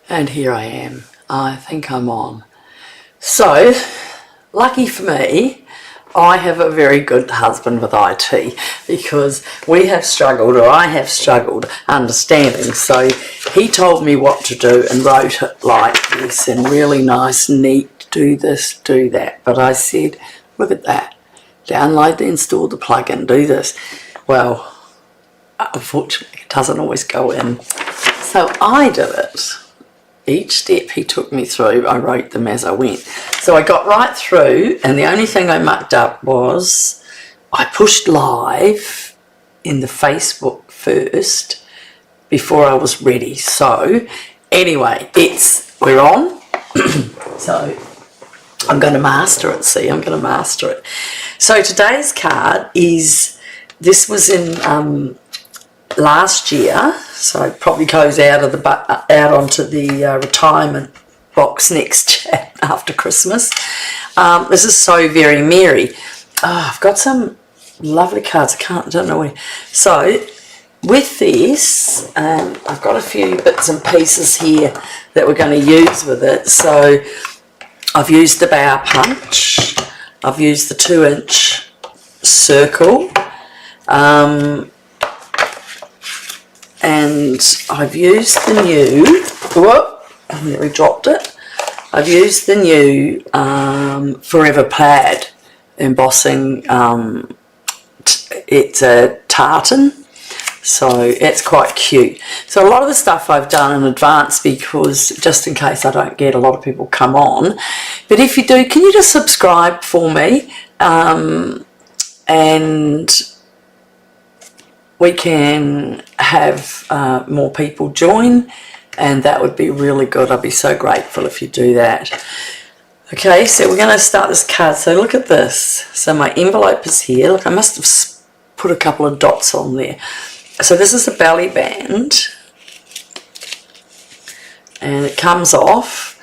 And here I am. I think I'm on. So, lucky for me, I have a very good husband with IT, because we have struggled, or I have struggled, understanding. So he told me what to do and wrote it like this, and really nice, neat, do this, do that. But I said, look at that. Download, install the plugin, do this. Well, unfortunately, it doesn't always go in. So I did it. Each step he took me through, I wrote them as I went. So I got right through, and the only thing I mucked up was I pushed live in the Facebook first before I was ready. So anyway, we're on. So I'm going to master it. See, I'm going to master it. So today's card is, this was in last year, so it probably goes out onto the retirement box next after Christmas. This is So Very Merry. Oh, I've got some lovely cards. I don't know where. So with this, I've got a few bits and pieces here that we're going to use with it. So I've used the bow punch. I've used the 2-inch circle. And I've used the new, whoop, I nearly dropped it. I've used the new Forever Plaid embossing. It's a tartan, so it's quite cute. So a lot of the stuff I've done in advance, because just in case I don't get a lot of people come on. But if you do, can you just subscribe for me? And we can have more people join, and that would be really good. I'd be so grateful if you do that. Okay, so we're going to start this card. So look at this. So my envelope is here. Look, I must have put a couple of dots on there. So this is the belly band, and it comes off,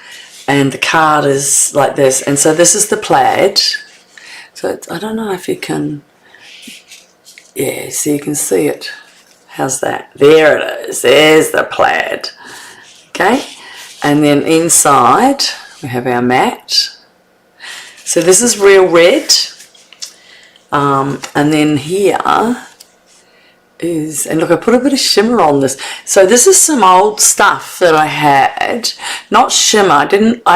and the card is like this. And so this is the plaid. So I don't know if you can... Yeah, so you can see it. How's that? There it is. There's the plaid. Okay, and then inside we have our mat. So this is real red. And then here is, and look, I put a bit of shimmer on this. So this is some old stuff that I had. Not shimmer. I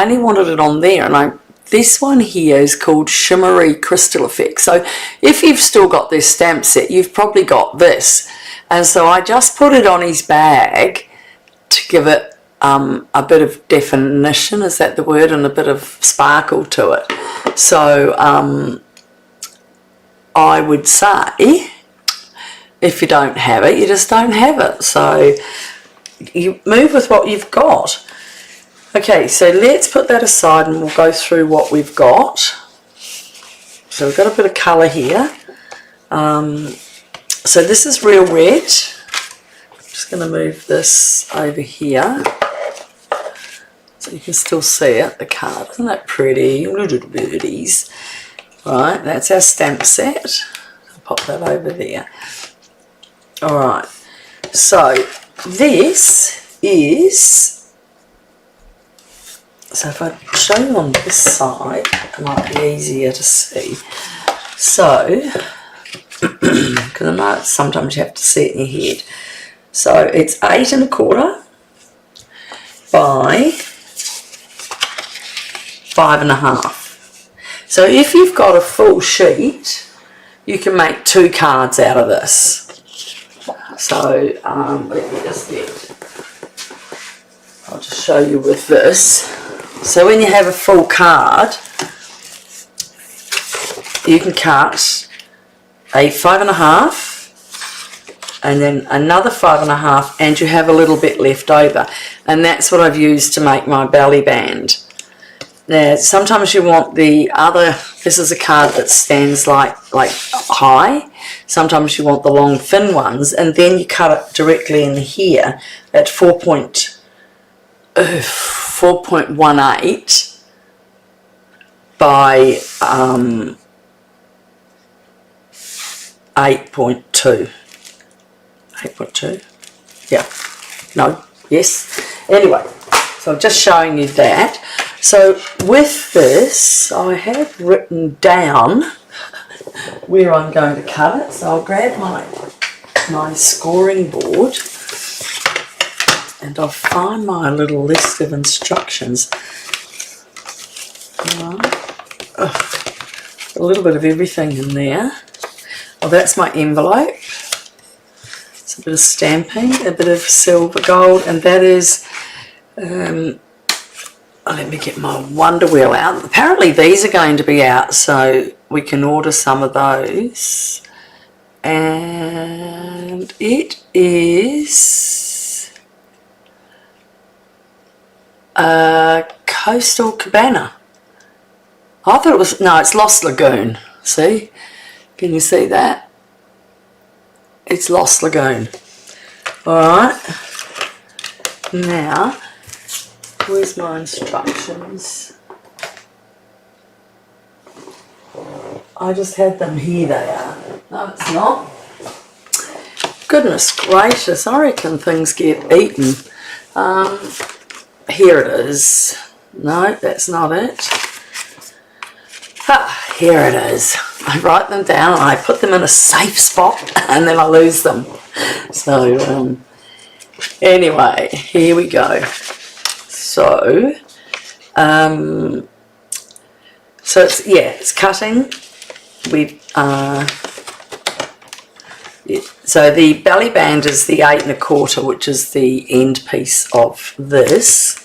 only wanted it on there, and this one here is called Shimmery Crystal Effect. So if you've still got this stamp set, you've probably got this. And so I just put it on his bag to give it a bit of definition, is that the word, and a bit of sparkle to it. So I would say, if you don't have it, you just don't have it. So you move with what you've got. Okay, so let's put that aside and we'll go through what we've got. So we've got a bit of colour here. So this is real red. I'm just going to move this over here so you can still see it, the card. Isn't that pretty? Little birdies. Right, that's our stamp set. I'll pop that over there. Alright, so this is... So if I show you on this side, it might be easier to see. So, because I know sometimes you have to see it in your head. So it's 8 1/4 by 5 1/2. So if you've got a full sheet, you can make 2 cards out of this. So let me just get, I'll just show you with this. So when you have a full card, you can cut a 5 1/2 and then another 5 1/2, and you have a little bit left over. And that's what I've used to make my belly band. Now, sometimes you want the other, this is a card that stands like high. Sometimes you want the long thin ones, and then you cut it directly in here at 4.18 by 8.2. 8.2? Yeah. No. Yes. Anyway, so So just showing you that. So with this, I have written down where I'm going to cut it. So I'll grab my scoring board and I'll find my little list of instructions. A little bit of everything in there. Oh, that's my envelope. It's a bit of stamping, a bit of silver gold, and that is, let me get my Wonder Wheel out. Apparently these are going to be out, so we can order some of those. And it is a Coastal Cabana. I thought it was, no, it's Lost Lagoon. See? Can you see that? It's Lost Lagoon. Alright. Now, where's my instructions? I just had them, here they are. No, it's not. Goodness gracious, I reckon things get eaten. Here it is. No, that's not it. Ah, here it is. I write them down and I put them in a safe spot and then I lose them. So, anyway, here we go. So, it's, yeah, it's cutting. So the belly band is the 8 1/4, which is the end piece of this.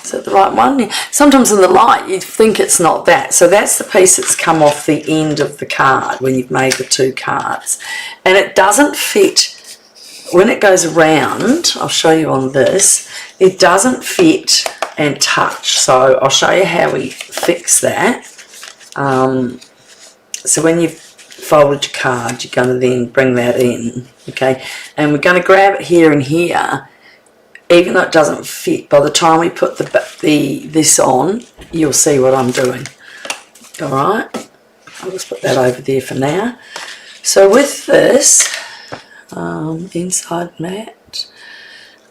Is that the right one? Yeah. Sometimes in the light you think it's not that. So that's the piece that's come off the end of the card when you've made the 2 cards. And it doesn't fit, when it goes around, I'll show you on this, it doesn't fit and touch. So I'll show you how we fix that. So when you've folded your card, you're going to then bring that in, okay? And we're going to grab it here and here. Even though it doesn't fit, by the time we put this on, you'll see what I'm doing. Alright, I'll just put that over there for now. So with this, inside mat,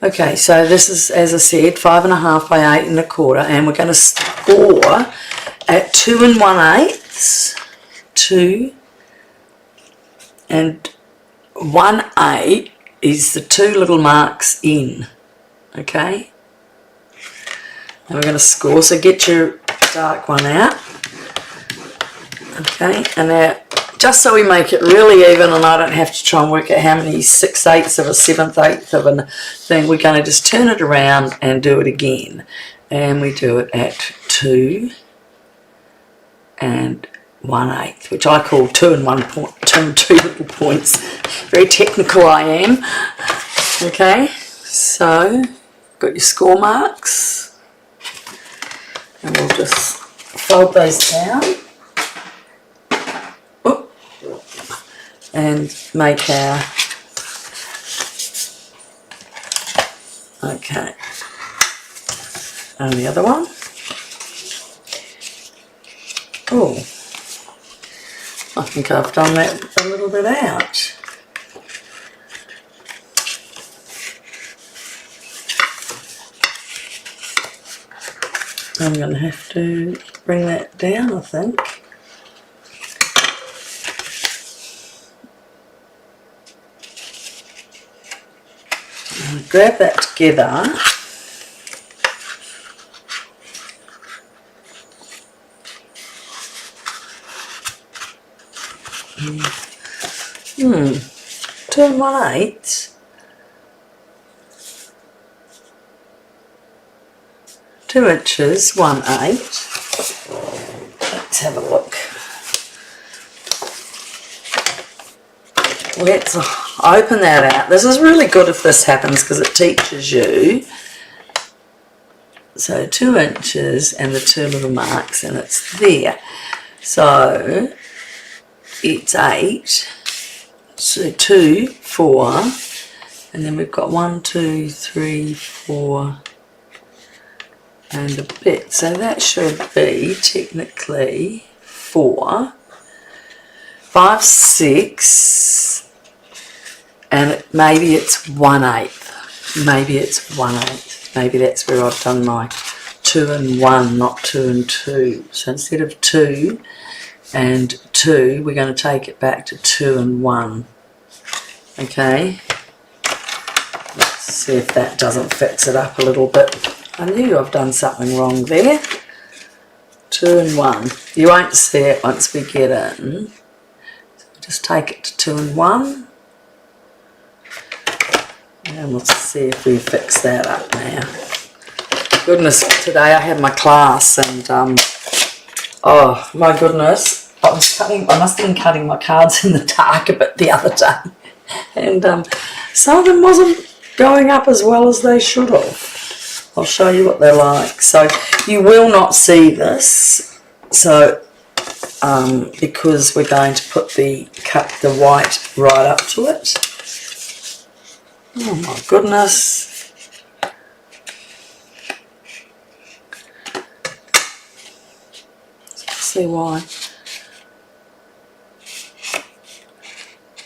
okay, so this is, as I said, 5 1/2 by 8 1/4, and we're going to score at 2 1/8, 2 and 1/8 is the 2 little marks in. Okay, and we're going to score, so get your dark one out. Okay, and now just so we make it really even and I don't have to try and work out how many 6/8 of a 7/8 of a thing, we're going to just turn it around and do it again. And we do it at 2 and 1/8, which I call 2 and 1 point, 2 and 2 little points. Very technical I am. Okay, so got your score marks, and we'll just fold those down. Oop. And make our, okay, and the other one. Oh, I think I've done that a little bit out. I'm going to have to bring that down, I think. And grab that together. Hmm, 2 1/8. 2 inches, 1/8. Let's have a look. Let's open that out. This is really good if this happens because it teaches you. So 2 inches and the 2 little marks, and it's there. So it's 8. So 2, 4, and then we've got 1, 2, 3, 4. And a bit, so that should be technically 4, 5, 6, and maybe it's 1/8. Maybe it's 1/8. Maybe that's where I've done my 2 and 1, not 2 and 2. So instead of 2 and 2, we're going to take it back to 2 and 1. Okay, let's see if that doesn't fix it up a little bit. I knew I've done something wrong there. 2 and 1. You won't see it once we get in. So just take it to 2 and 1. And we'll see if we fix that up now. Goodness, today I had my class and oh my goodness, I must have been cutting my cards in the dark a bit the other day, and some of them wasn't going up as well as they should have. I'll show you what they're like. So you will not see this, so because we're going to cut the white right up to it. Oh my goodness. See why?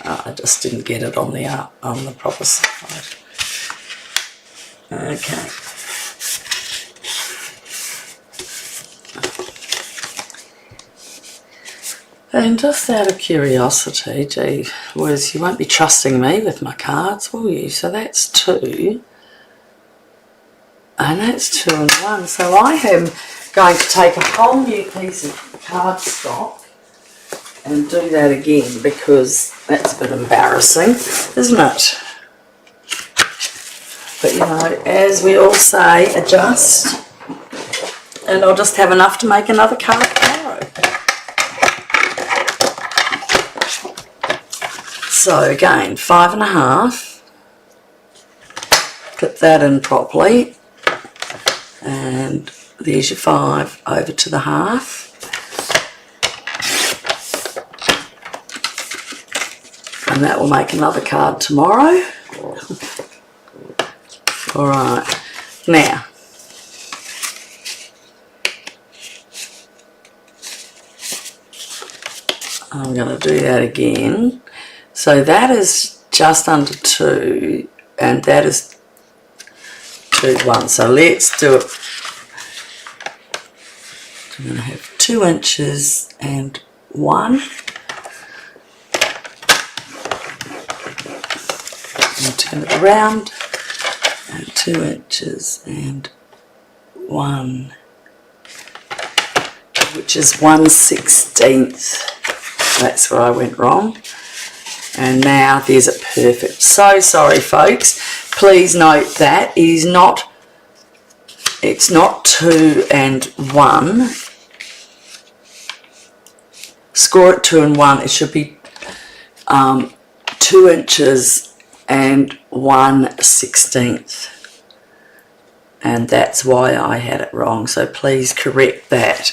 Oh, I just didn't get it on the proper side. Okay. And just out of curiosity, gee whiz, you won't be trusting me with my cards, will you? So that's 2. And that's 2 and 1. So I am going to take a whole new piece of cardstock and do that again, because that's a bit embarrassing, isn't it? But you know, as we all say, adjust, and I'll just have enough to make another card tomorrow. So again, 5.5, put that in properly, and there's your 5 over to the half. And that will make another card tomorrow. Alright, now I'm going to do that again. So that is just under 2, and that is 2, 1. So let's do it. I'm going to have 2 inches and 1. And turn it around, and 2 inches and 1, which is 1/16. That's where I went wrong. And now there's it perfect. So sorry folks, please note that it's not 2 and 1. Score it 2 and 1. It should be 2 inches and 1/16. And that's why I had it wrong. So please correct that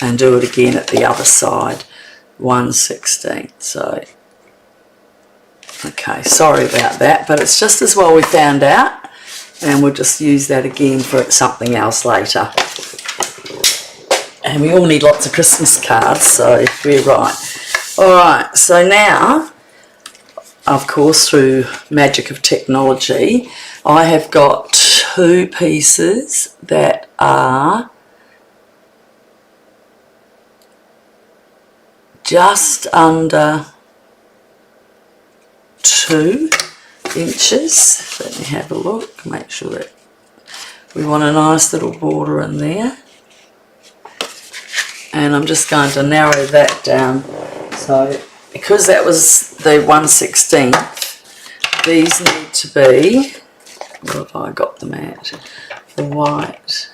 and do it again at the other side. 1/16. So okay, sorry about that, but it's just as well we found out, and we'll just use that again for something else later. And we all need lots of Christmas cards, so we're right. Alright, so now, of course, through magic of technology, I have got 2 pieces that are just under 2 inches. Let me have a look, make sure that we want a nice little border in there. And I'm just going to narrow that down. So because that was the 1/16, these need to be, what have I got them at? The white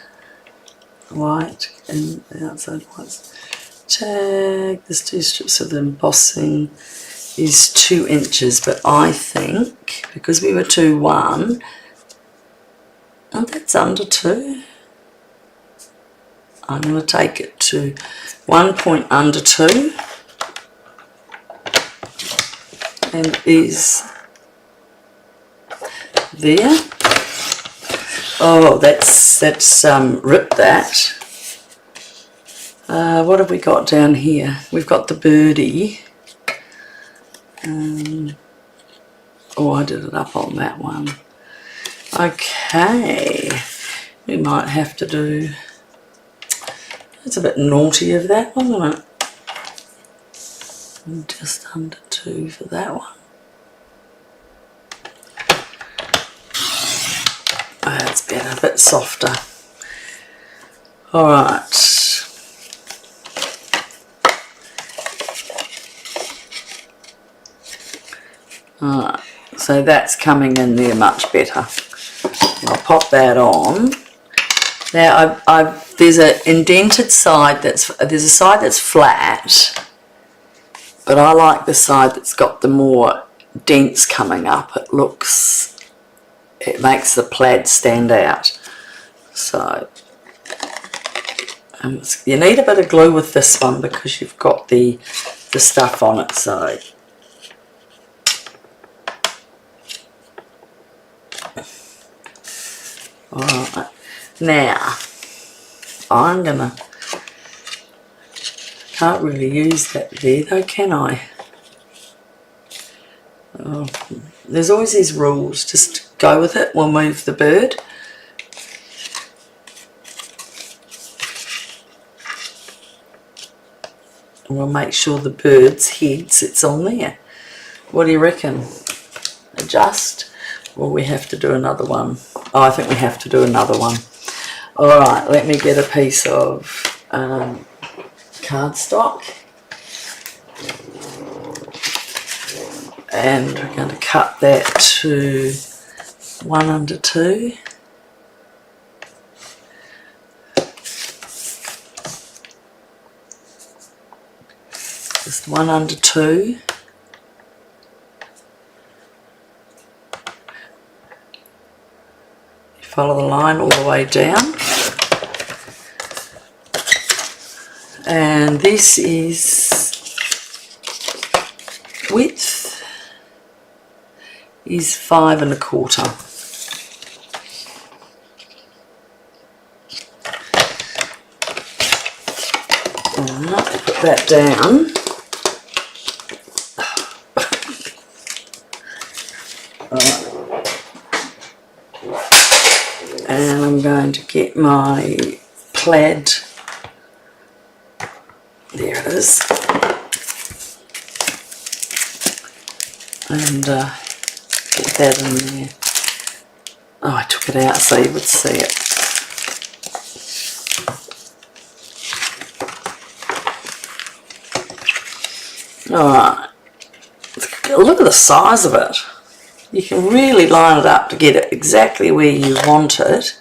and the outside whites. Tag, there's 2 strips of the embossing is 2 inches, but I think because we were 2, 1, and that's under 2, I'm going to take it to 1 point under 2, and it is there. Oh, that's ripped that. What have we got down here? We've got the birdie. Oh, I did it up on that one. Okay, we might have to do, it's a bit naughty of that, wasn't it? And just under 2 for that one. Oh, that's better, a bit softer. Alright. Alright, so that's coming in there much better. I'll pop that on. Now there's an indented side there's a side that's flat, but I like the side that's got the more dents coming up. It makes the plaid stand out. So you need a bit of glue with this one because you've got the stuff on it. So alright, now can't really use that there though, can I? Oh, there's always these rules, just go with it. We'll move the bird. And we'll make sure the bird's head sits on there. What do you reckon? Adjust? Or we have to do another one? Oh, I think we have to do another one. Alright, let me get a piece of cardstock. And we're going to cut that to 1 under 2. Just 1 under 2. Follow the line all the way down. And this is width is 5 1/4. Alright, put that down. And I'm going to get my plaid, there it is, and get that in there. Oh, I took it out so you would see it. Alright, look at the size of it. You can really line it up to get it exactly where you want it,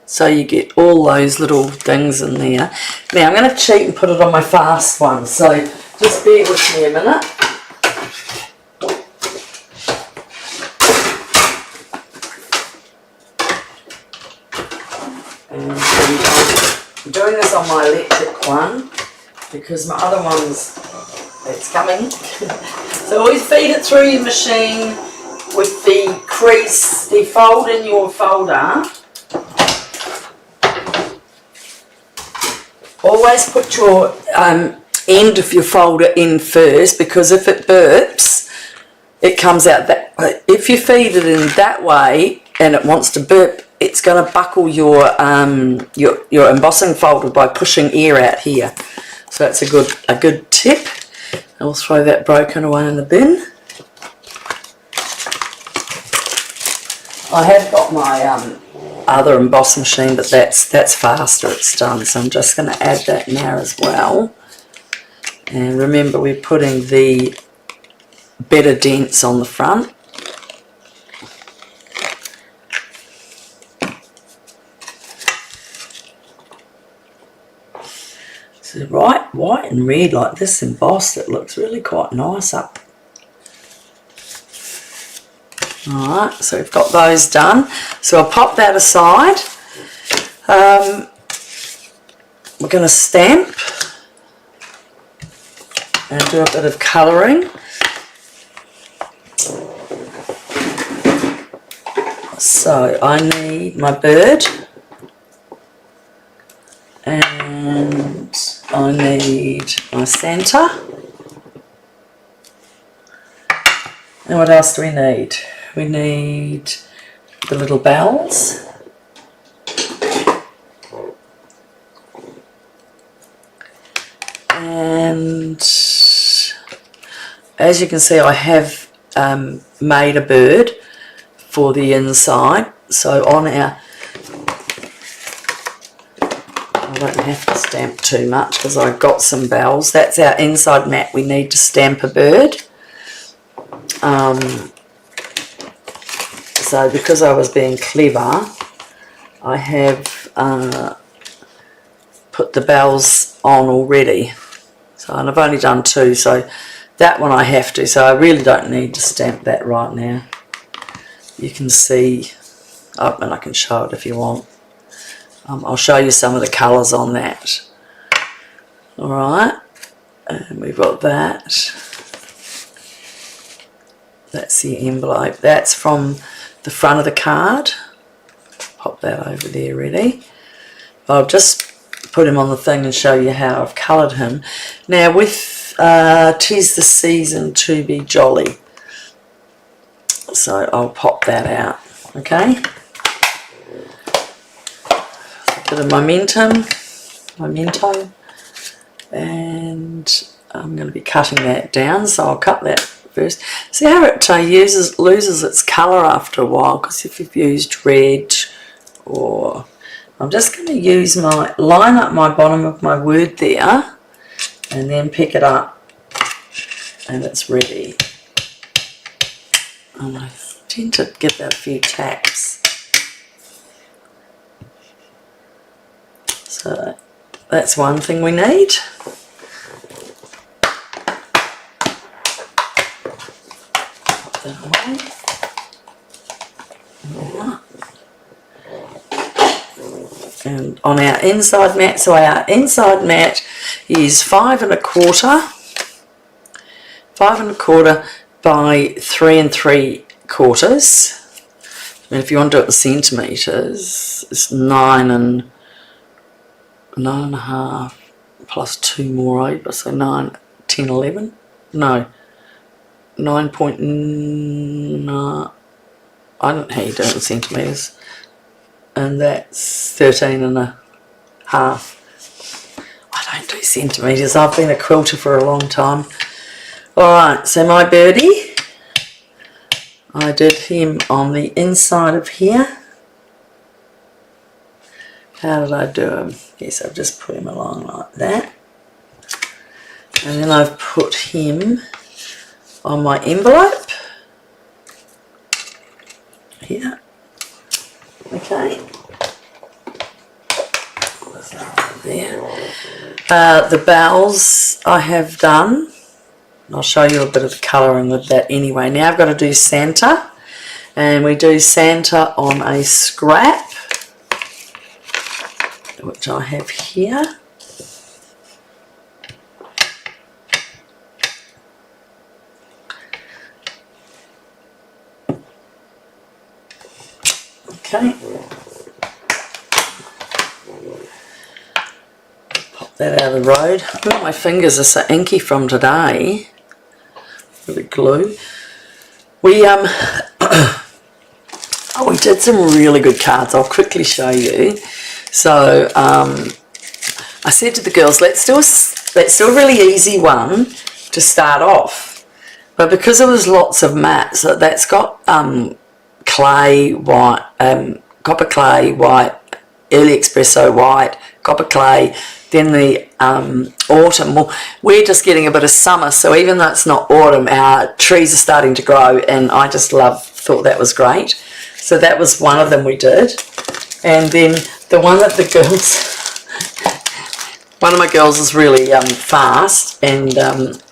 so you get all those little things in there. Now I'm going to cheat and put it on my fast one, so just bear with me a minute. And I'm doing this on my electric one because my other one's, it's coming. So always feed it through your machine with the crease, the fold in your folder. Always put your end of your folder in first, because if it burps, it comes out that way. If you feed it in that way and it wants to burp, it's going to buckle your embossing folder by pushing air out here. So that's a good tip. I'll throw that broken away in the bin. I have got my other emboss machine, but that's faster, it's done. So I'm just going to add that now as well. And remember, we're putting the better dents on the front. So white and red like this embossed, it looks really quite nice up. Alright, so we've got those done. So I'll pop that aside. We're going to stamp and do a bit of colouring. So I need my bird and I need my centre. And what else do we need? We need the little bells. And as you can see, I have made a bird for the inside. So on our, I don't have to stamp too much because I've got some bells. That's our inside mat. We need to stamp a bird. So because I was being clever, I have put the bells on already. So, and I've only done 2, so that one I have to. So I really don't need to stamp that right now. You can see, oh, and I can show it if you want. I'll show you some of the colours on that. Alright, and we've got that. That's the envelope. That's from the front of the card. Pop that over there ready. I'll just put him on the thing and show you how I've coloured him. Now with 'tis the season to be jolly. So I'll pop that out, okay? A bit of memento, and I'm going to be cutting that down, so I'll cut that first. See how it loses its colour after a while, because if you've used red, or I'm just going to use line up my bottom of my word there, and then pick it up, and it's ready. And I tend to give that a few taps. So that's one thing we need. Put that away. And on our inside mat, so our inside mat is 5 1/4 by 3 3/4. I mean, if you want to do it in centimetres, it's 9 1/2 plus 2 more over, so 9, 10, 11. No, 9.9. I don't know how you do it in centimetres. And that's 13 1/2. I don't do centimetres. I've been a quilter for a long time. Alright, so my birdie, I did him on the inside of here. How did I do him? Yes, I've just put him along like that. And then I've put him on my envelope. Here. Okay. There. The bells I have done. I'll show you a bit of the colouring with that anyway. Now I've got to do Santa, and we do Santa on a scrap, which I have here. Okay. Pop that out of the road. Oh, my fingers are so inky from today. The glue. We we did some really good cards. I'll quickly show you. So I said to the girls, let's do a really easy one to start off. But because there was lots of mats, so that's got clay white, copper clay white, early espresso white, copper clay. Then the autumn, well, we're just getting a bit of summer, so even though it's not autumn, our trees are starting to grow, and I just thought that was great. So that was one of them we did. And then the one that the girls, one of my girls is really fast, and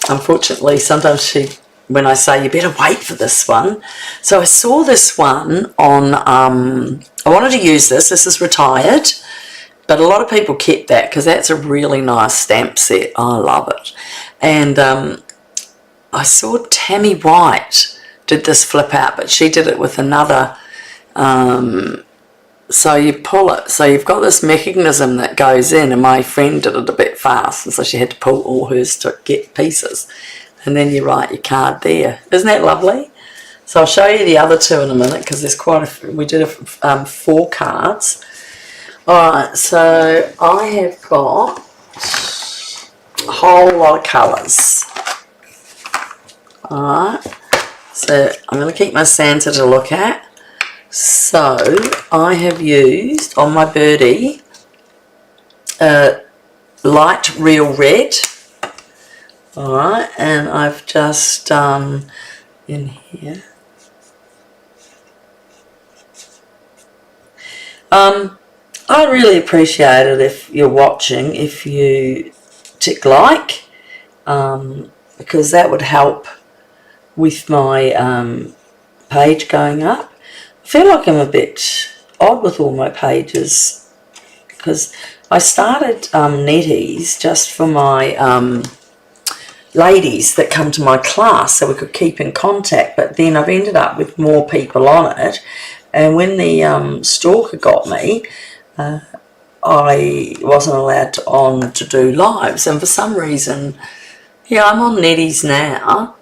unfortunately sometimes when I say you better wait for this one. So I saw this one on, I wanted to use this is retired. But a lot of people kept that because that's a really nice stamp set. I love it. And I saw Tammy White did this flip out, but she did it with another. So you pull it. So you've got this mechanism that goes in, and my friend did it a bit fast, and so she had to pull all hers to get pieces. And then you write your card there. Isn't that lovely? So I'll show you the other two in a minute because there's quite a, we did 4 cards. Alright, so I have got a whole lot of colours. Alright, so I'm going to keep my Santa to look at. So I have used on my birdie light real red. Alright, and I've just done in here. I'd really appreciate it if you're watching, if you tick like, because that would help with my page going up. I feel like I'm a bit odd with all my pages because I started Nette's just for my ladies that come to my class so we could keep in contact, but then I've ended up with more people on it, and when the stalker got me, I wasn't allowed to do lives, and for some reason, yeah, I'm on Nette's now,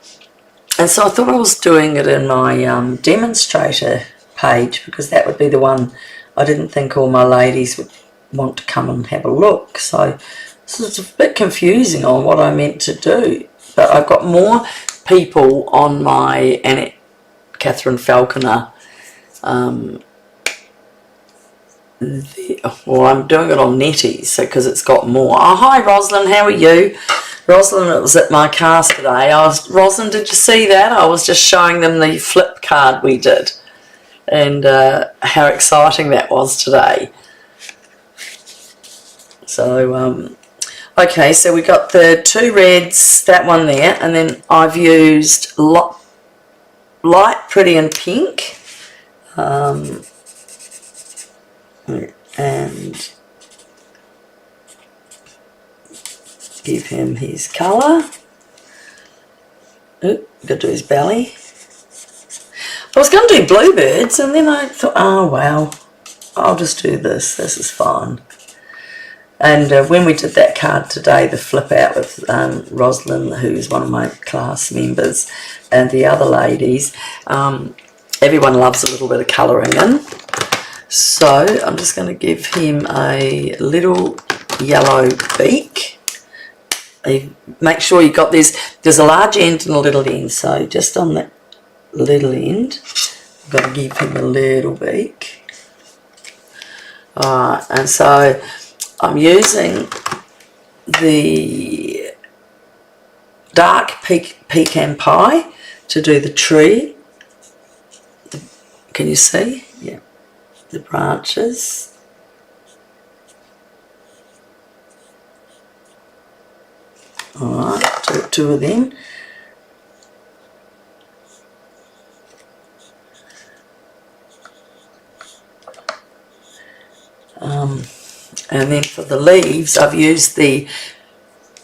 and so I thought I was doing it in my demonstrator page because that would be the one I didn't think all my ladies would want to come and have a look. So it's a bit confusing on what I meant to do, but I've got more people on my Annette Catherine Falconer. Well, I'm doing it on Nette's, so because it's got more. Oh, hi Rosalind, how are you? Rosalind, it was at my cast today. Rosalind, did you see that? I was just showing them the flip card we did, and how exciting that was today. So, okay, so we got the 2 reds, that one there, and then I've used light, pretty and pink. And give him his colour. Oop, got to do his belly. I was going to do bluebirds, and then I thought, oh wow, I'll just do this. This is fine. And when we did that card today, the flip out with Rosalind, who's one of my class members, and the other ladies, everyone loves a little bit of colouring in. So I'm just going to give him a little yellow beak. Make sure you got there's a large end and a little end, so just on that little end I've got to give him a little beak. Alright, and so I'm using the dark pecan pie to do the tree. Can you see? Yeah. The branches. Alright, two of them. And then for the leaves, I've used the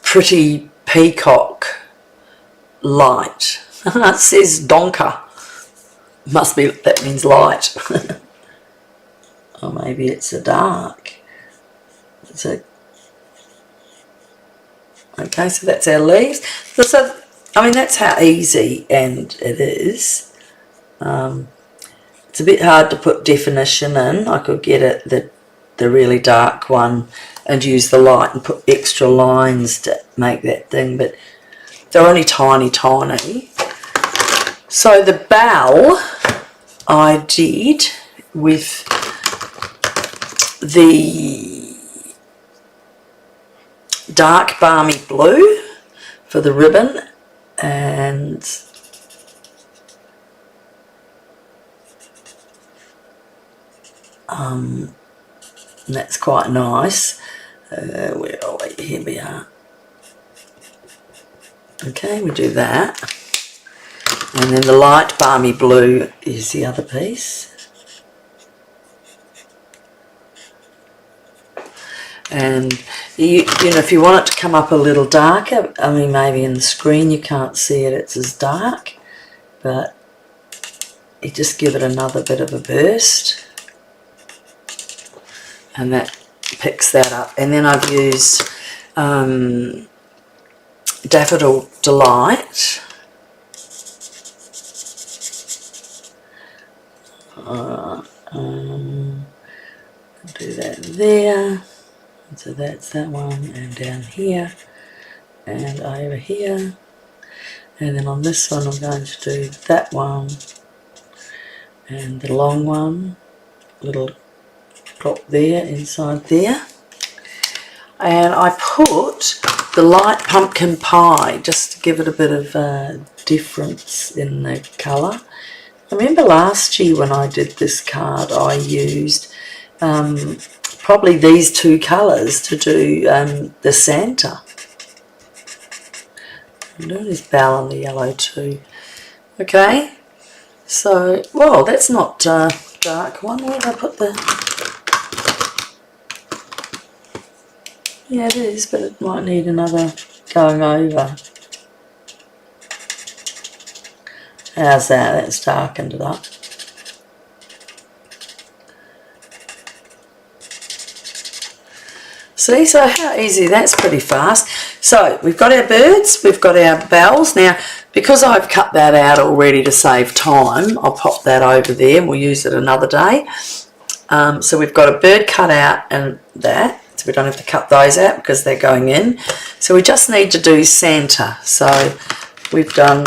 Pretty Peacock Light. It says Donker. Must be, that means light. Or maybe it's a dark. Okay, so that's our leaves. So, I mean, that's how easy and it is. It's a bit hard to put definition in. I could get it the really dark one and use the light and put extra lines to make that thing, but they're only tiny. So the bell I did with the dark balmy blue for the ribbon, and that's quite nice. Where are we? Here we are. Okay, we do that, and then the light balmy blue is the other piece. And you know, if you want it to come up a little darker, I mean, maybe in the screen you can't see it, it's as dark, but you just give it another bit of a burst, and that picks that up. And then I've used Daffodil Delight Do that there. So that's that one, and down here, and over here. And then on this one I'm going to do that one, and the long one, little drop there, inside there. And I put the light pumpkin pie just to give it a bit of difference in the colour. I remember last year when I did this card I used probably these two colours to do the Santa. I'm doing his bell and the yellow too. Okay, so, well, that's not dark one. Where did I put the... Yeah, it is, but it might need another going over. How's that? That's darkened it up. See, so how easy, that's pretty fast. So we've got our birds, we've got our bells. Now, because I've cut that out already to save time, I'll pop that over there and we'll use it another day. So we've got a bird cut out and that. So we don't have to cut those out because they're going in. So we just need to do Santa. So we've done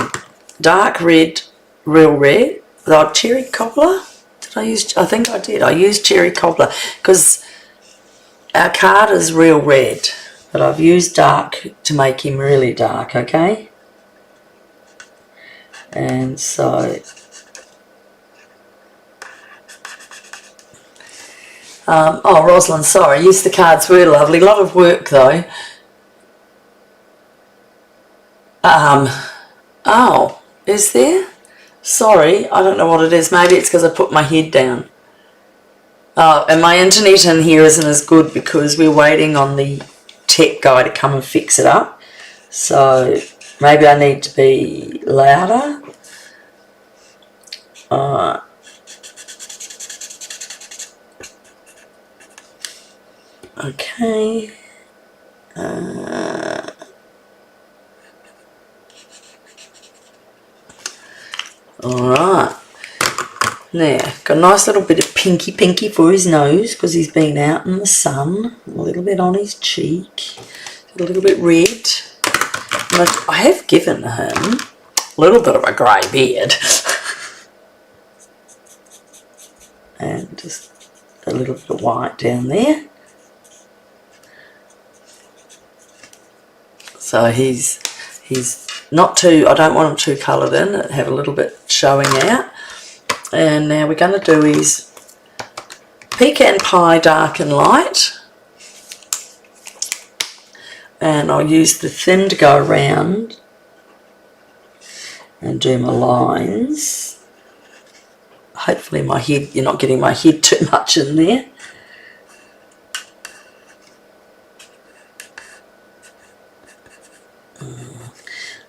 dark red, real red. The cherry cobbler. Did I use? I think I did. I used cherry cobbler because our card is real red, but I've used dark to make him really dark. Okay. And so. Oh, Rosalind, sorry. Yes, the cards were lovely. A lot of work, though. Oh, is there? Sorry, I don't know what it is. Maybe it's because I put my head down. Oh, and my internet in here isn't as good because we're waiting on the tech guy to come and fix it up. So maybe I need to be louder. Okay. Alright. Now, got a nice little bit of pinky for his nose because he's been out in the sun. A little bit on his cheek. A little bit red. And I have given him a little bit of a grey beard. And just a little bit of white down there. So he's not too, I don't want him too coloured in, have a little bit showing out. And now we're going to do his pecan pie dark and light. And I'll use the thin to go around and do my lines. Hopefully my head, you're not getting my head too much in there.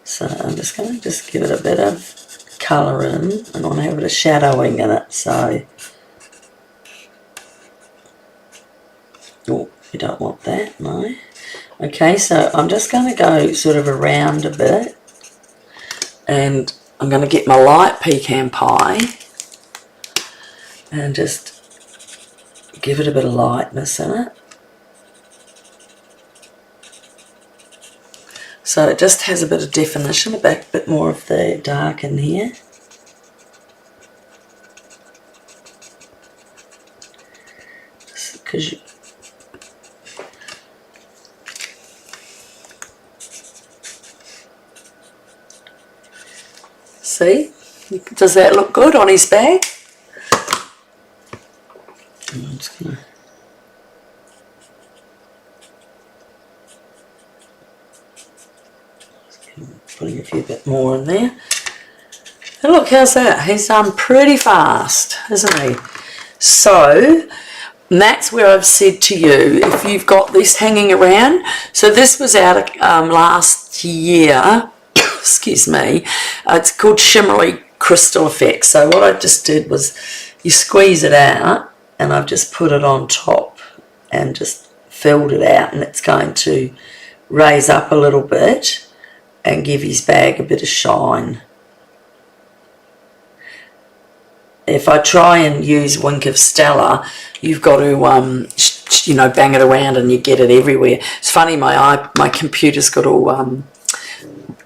So I'm just going to give it a bit of colour in. I want to have a bit of shadowing in it. So, oh, you don't want that, no. Okay, so I'm just going to go sort of around a bit. And I'm going to get my light pecan pie. And just give it a bit of lightness in it. So it just has a bit of definition, a bit more of the dark in here. Because you... See? Does that look good on his bag? I'm just going to... Putting a few bit more in there. And look, how's that? He's done pretty fast, isn't he? So, that's where I've said to you, if you've got this hanging around, so this was out last year, excuse me, it's called Shimmery Crystal Effect. So what I just did was, you squeeze it out, and I've just put it on top, and just filled it out, and it's going to raise up a little bit, and give his bag a bit of shine. if I try and use Wink of Stella, you've got to, you know, bang it around and you get it everywhere. It's funny, my computer's got all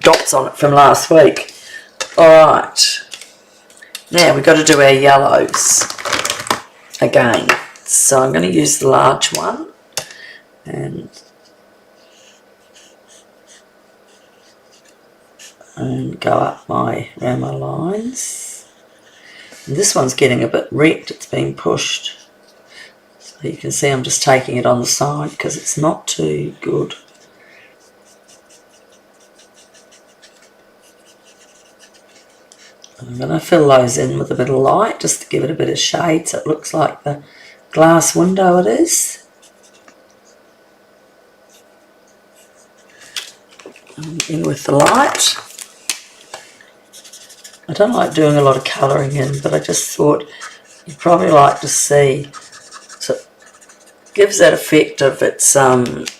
dots on it from last week. Alright, now we've got to do our yellows again. So I'm going to use the large one and go up around my lines. And this one's getting a bit wrecked, it's being pushed. So you can see I'm just taking it on the side because it's not too good. I'm going to fill those in with a bit of light just to give it a bit of shade so it looks like the glass window it is. In with the light. I don't like doing a lot of colouring in, but I just thought you'd probably like to see. So it gives that effect of it's, if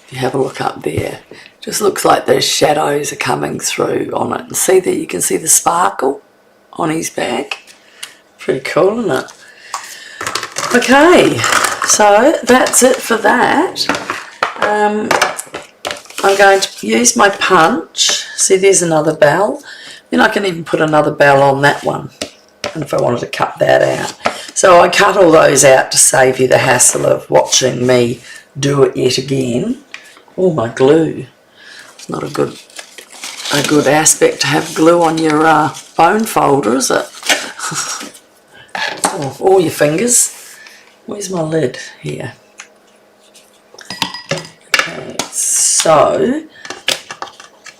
you have a look up there, just looks like those shadows are coming through on it. And see that you can see the sparkle on his back. Pretty cool, isn't it? Okay, so that's it for that. I'm going to use my punch. See, there's another bell. Then I can even put another bell on that one if I wanted to cut that out. So I cut all those out to save you the hassle of watching me do it yet again. Oh, my glue. It's not a good aspect to have glue on your bone folder, is it? Oh, all your fingers. Where's my lid? Here. Okay, so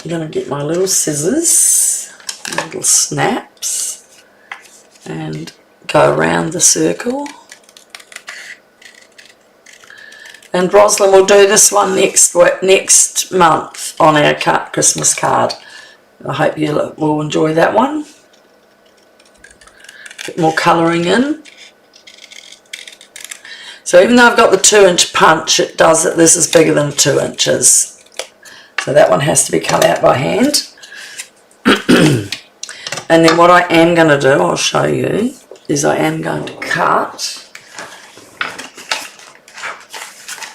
I'm going to get my little scissors, little snaps, and go around the circle. And Rosalind will do this one next month on our Christmas card. I hope you will enjoy that one. A bit more colouring in. So even though I've got the 2-inch punch, it does it. This is bigger than 2 inches. So that one has to be cut out by hand. And then what I am going to do, I'll show you, is I am going to cut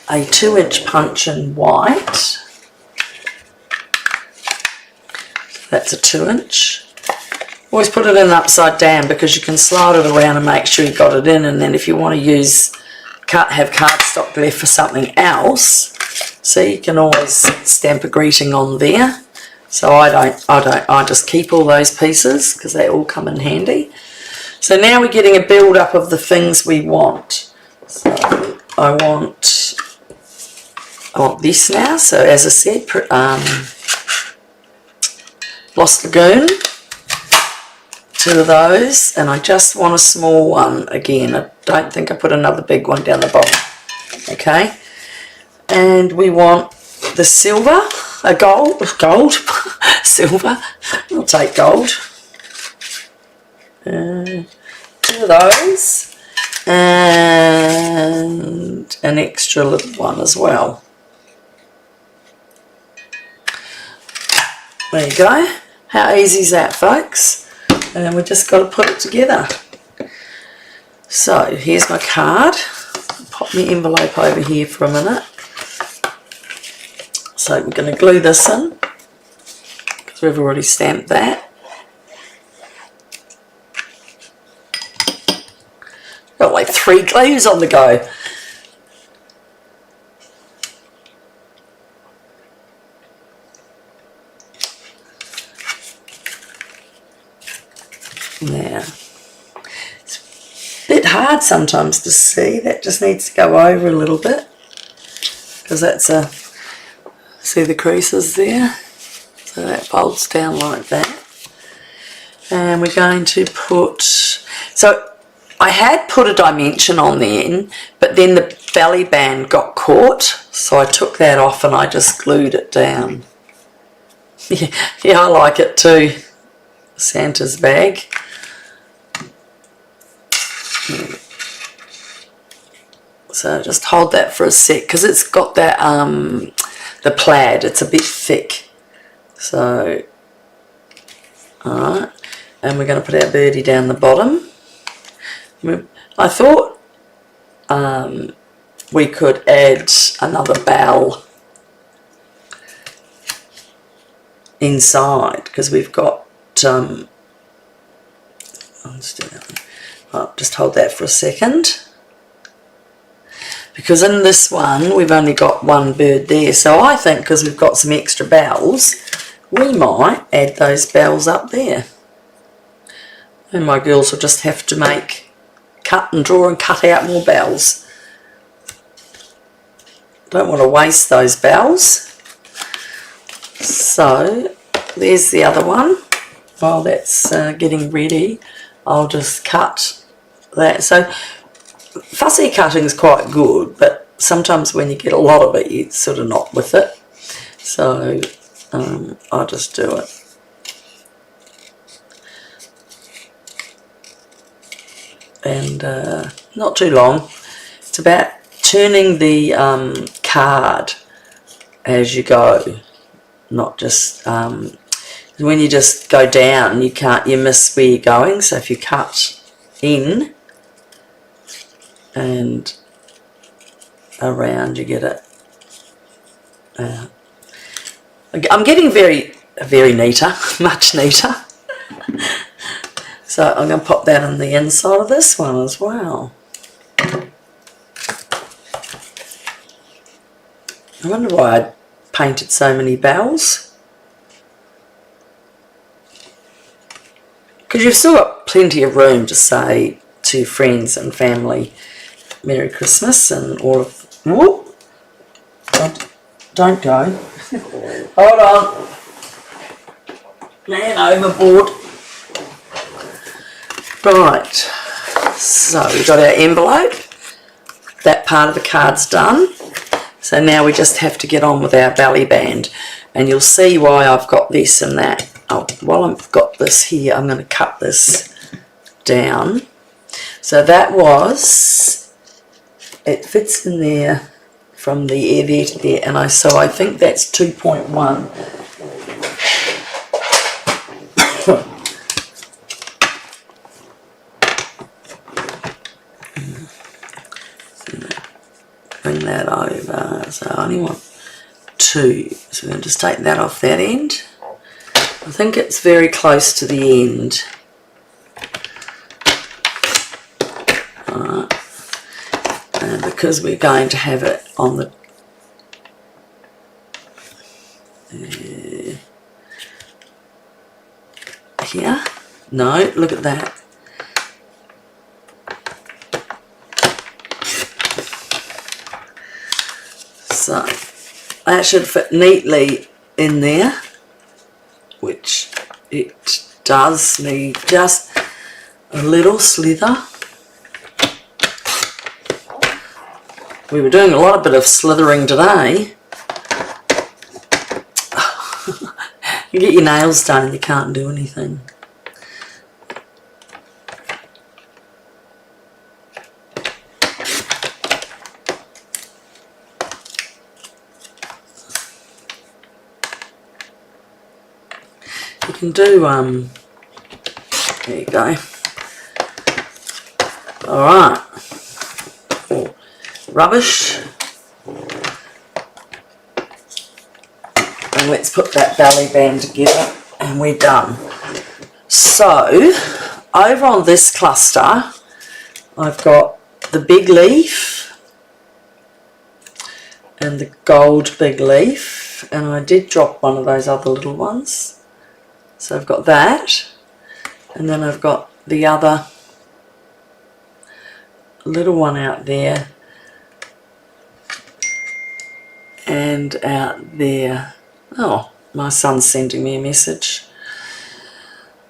a 2-inch punch in white. That's a 2-inch. Always put it in upside down because you can slide it around and make sure you got it in, and then if you want to have cardstock left for something else, so you can always stamp a greeting on there. So I just keep all those pieces because they all come in handy. So now we're getting a build up of the things we want. So I want this now. So as I said, Lost Lagoon, 2 of those, and I just want a small one again. I don't think I put another big one down the bottom. Okay, and we want the silver, gold, silver. I'll take gold. 2 of those, and an extra little one as well. There you go. How easy is that, folks? And we just got to put it together. So here's my card. Pop my envelope over here for a minute. So we're going to glue this in because we've already stamped that. Got like 3 glues on the go. Now, it's a bit hard sometimes to see. That just needs to go over a little bit because that's see the creases there? So that folds down like that. And we're going to put, so I had put a dimension on then, but then the belly band got caught, so I took that off and I just glued it down. Yeah, I like it too. Santa's bag. So just hold that for a sec because it's got that the plaid, it's a bit thick. So alright, And we're going to put our birdie down the bottom. I thought we could add another bell inside because we've got I'll just do that one. I'll just hold that for a second, because in this one we've only got one bird there, so I think because we've got some extra bells we might add those bells up there, and my girls will just have to cut and draw and cut out more bells. Don't want to waste those bells. So there's the other one. While that's getting ready, I'll just cut that. So fussy cutting is quite good, but sometimes when you get a lot of it you're sort of not with it, so I'll just do it. And not too long. It's about turning the card as you go, not just when you just go down you miss where you're going. So if you cut in and around you get it out. I'm getting very neater, much neater. So I'm going to pop that on the inside of this one as well. I wonder why I painted so many bells. Because you've still got plenty of room to say to friends and family Merry Christmas and all of... Whoop! Don't go. Hold on. Man overboard. Right. So we've got our envelope. That part of the card's done. So now we just have to get on with our belly band. And you'll see why I've got this and that. Oh, while I've got this here, I'm going to cut this down. So that was, it fits in there from the air there to there, and so I think that's 2.1. Bring that over, so I only want 2, so we're going to just take that off that end. I think it's very close to the end. Alright. And because we're going to have it on the... here? No, look at that. So, that should fit neatly in there, which it does need just a little slither. We were doing a bit of slithering today. You get your nails done and you can't do anything. You can do, there you go. Alright. Rubbish. And let's put that belly band together and we're done. So, over on this cluster, I've got the big leaf and the gold big leaf, and I did drop one of those other little ones. So I've got that, and then I've got the other little one out there and out there. Oh, my son's sending me a message.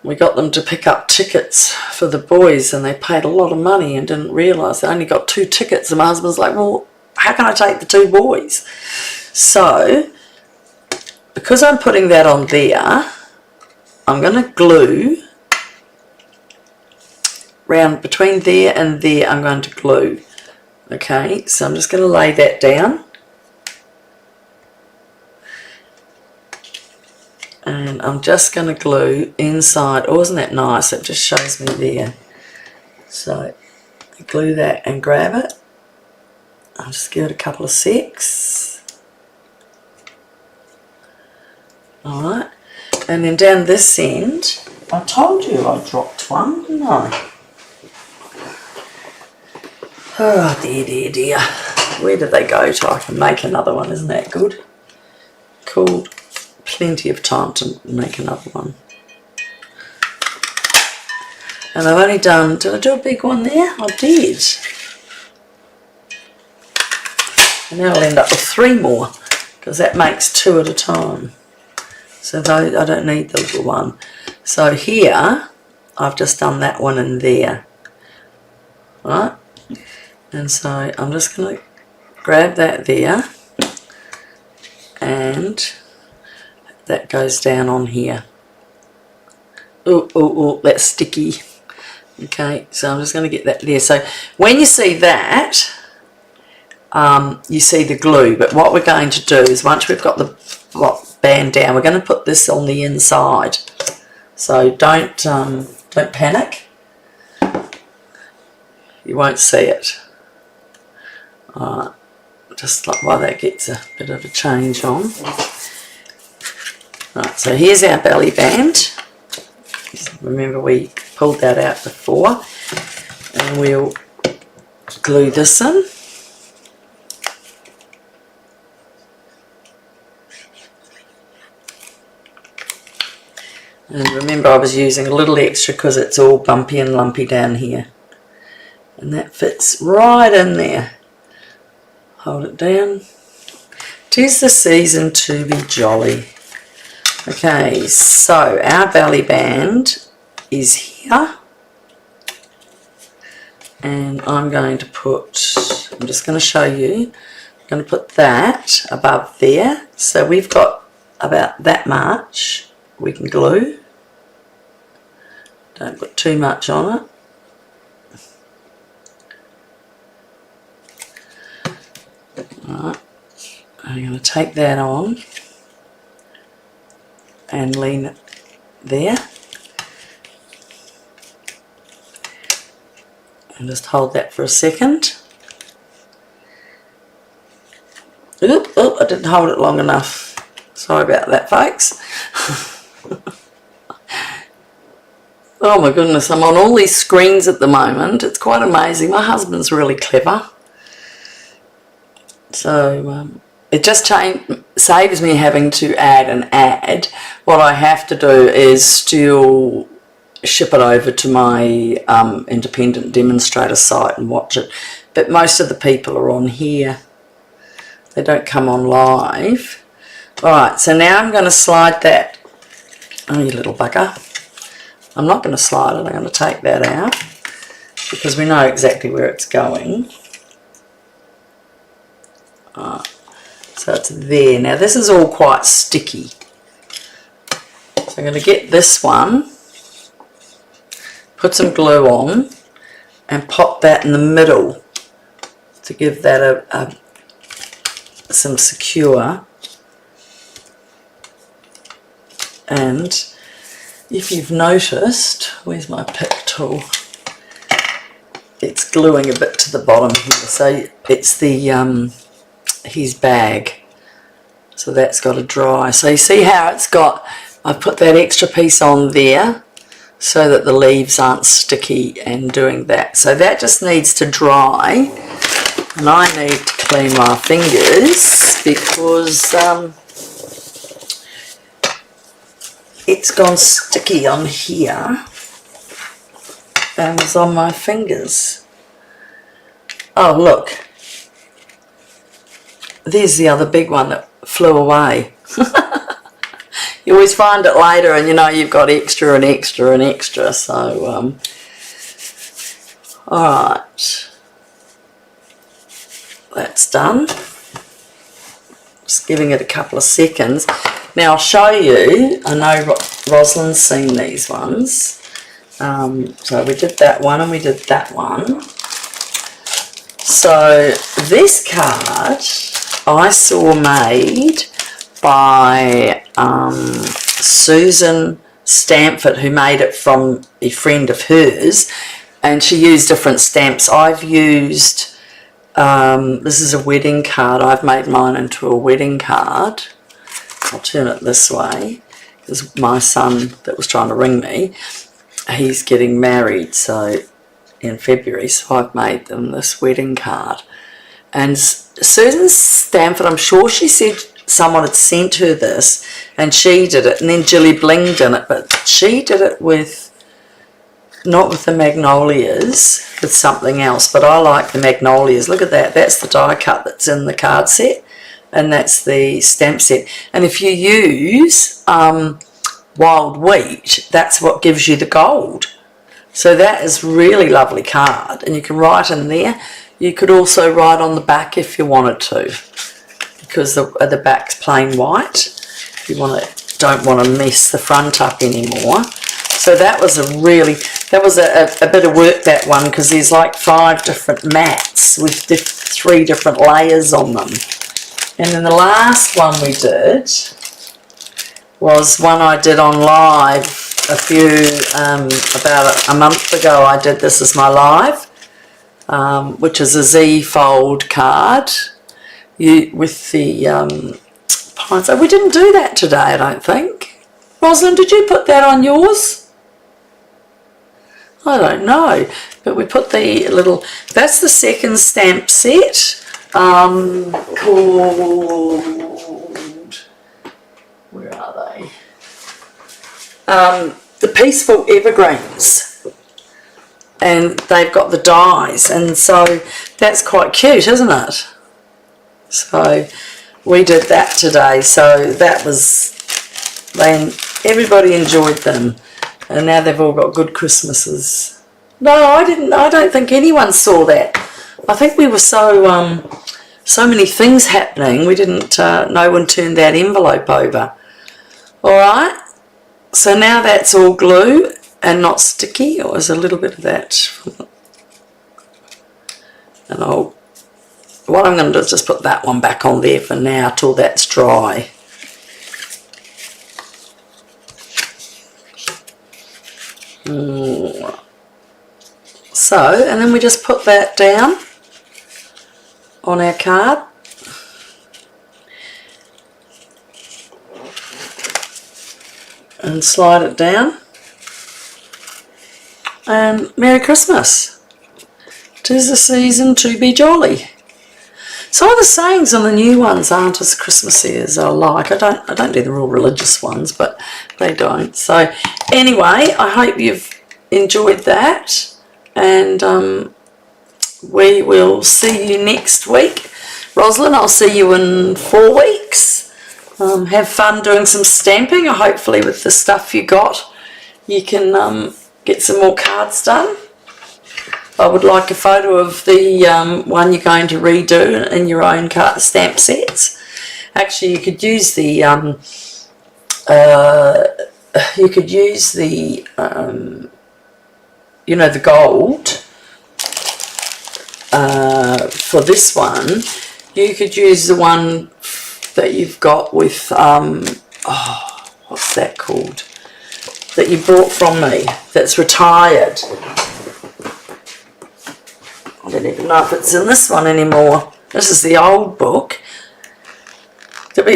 We got them to pick up tickets for the boys and they paid a lot of money and didn't realise they only got 2 tickets, and my husband's like, well, how can I take the 2 boys? So, because I'm putting that on there, I'm going to glue round between there and there. I'm going to glue. Okay, so I'm just going to lay that down. And And I'm just going to glue inside. Oh, isn't that nice? It just shows me there. So glue that and grab it. I'll just give it a couple of secs. Alright. And then down this end, I told you I dropped one, didn't I? Oh dear, dear. Where did they go to? I can make another one, isn't that good? Cool. Plenty of time to make another one. And I've only done, did I do a big one there? I did. And now I'll end up with 3 more, because that makes 2 at a time. So I don't need the little one. So here, I've just done that one in there. Right? And so I'm just going to grab that there, and that goes down on here. Oh, oh, oh, that's sticky. Okay, so I'm just going to get that there. So when you see that, you see the glue. But what we're going to do is once we've got the band down, we're going to put this on the inside. So don't panic. You won't see it. Alright, just like while that gets a bit of a change on. Right, so here's our belly band. Remember we pulled that out before, and we'll glue this in. And remember I was using a little extra because it's all bumpy and lumpy down here. And that fits right in there. Hold it down. 'Tis the season to be jolly. Okay, so our belly band is here. And I'm going to put, I'm just going to show you, I'm going to put that above there. So we've got about that much we can glue. Don't put too much on it. Alright, I'm going to take that on and lean it there. And just hold that for a second. Oop, I didn't hold it long enough. Sorry about that, folks. Oh my goodness, I'm on all these screens at the moment. It's quite amazing. My husband's really clever. So it just saves me having to add an ad. What I have to do is still ship it over to my independent demonstrator site and watch it. But most of the people are on here. They don't come on live. Alright, so now I'm going to slide that. Oh, you little bugger. I'm not going to slide it. I'm going to take that out because we know exactly where it's going. So it's there. Now this is all quite sticky. So I'm going to get this one, put some glue on and pop that in the middle to give that some secure. And if you've noticed, where's my pick tool? It's gluing a bit to the bottom here. So it's the his bag. So that's got to dry. So you see how it's got, I've put that extra piece on there so that the leaves aren't sticky and doing that. So that just needs to dry. And I need to clean my fingers because it's gone sticky on here and it's on my fingers. Oh look, there's the other big one that flew away. You always find it later and you know you've got extra and extra and extra. So alright, that's done. Just giving it a couple of seconds. Now I'll show you, I know Rosalind's seen these ones. So we did that one and we did that one. So this card I saw made by Susan Stamford, who made it from a friend of hers, and she used different stamps. I've used, this is a wedding card. I've made mine into a wedding card. I'll turn it this way, because my son that was trying to ring me, he's getting married so in February, so I've made them this wedding card. And Susan Stamford, I'm sure she said someone had sent her this and she did it, and then Jilly blinged in it, but she did it with, not with the magnolias, with something else, but I like the magnolias. Look at that, that's the die cut that's in the card set, and that's the stamp set. And if you use wild wheat, that's what gives you the gold. So that is really lovely card, and you can write in there. You could also write on the back if you wanted to, because the back's plain white. If you don't want to mess the front up anymore. So that was a bit of work, that one, because there's like 5 different mats with 3 different layers on them. And then the last one we did was one I did on live about a month ago. I did This Is My Live, which is a Z fold card with the pines. Oh, we didn't do that today, I don't think. Rosalind, did you put that on yours? I don't know, but we put the little, that's the second stamp set, called, where are they? The Peaceful Evergreens, and they've got the dies, and so that's quite cute, isn't it? So we did that today, so that was, everybody enjoyed them, and now they've all got good Christmases. No, I don't think anyone saw that. I think we were so many things happening, we didn't, no one turned that envelope over. Alright, so now that's all glue and not sticky, or is a little bit of that. And what I'm going to do is just put that one back on there for now till that's dry. So, and then we just put that down on our card. And slide it down. And Merry Christmas. 'Tis the season to be jolly. Some of the sayings on the new ones aren't as Christmassy as I like. I don't do the real religious ones, but they don't. So anyway, I hope you've enjoyed that, and we will see you next week. Rosalind, I'll see you in 4 weeks. Have fun doing some stamping. Hopefully with the stuff you got, you can get some more cards done. I would like a photo of the one you're going to redo in your own card stamp sets. Actually, you could use the the gold for this one. You could use the one that you've got with what's that called, that you bought from me, that's retired. I don't even know if it's in this one anymore. This is the old book.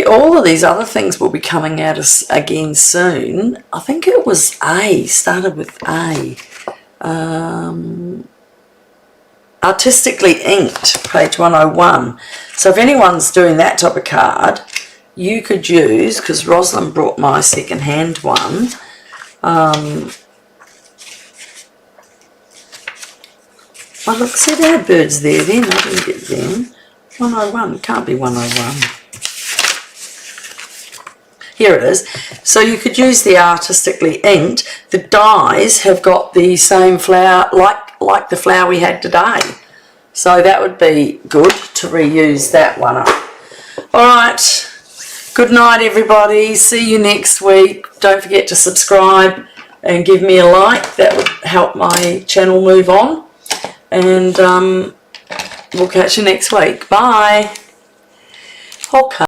All of these other things will be coming out again soon. I think it was started with A. Artistically Inked, page 101. So if anyone's doing that type of card, you could use, because Rosalind brought my second-hand one, oh look, see, they had birds there then, I didn't get them. 101, can't be 101. Here it is. So you could use the Artistically Inked. The dies have got the same flower, like the flower we had today. So that would be good to reuse that one up. Alright, good night everybody. See you next week. Don't forget to subscribe and give me a like. That would help my channel move on. And we'll catch you next week. Bye. Okay.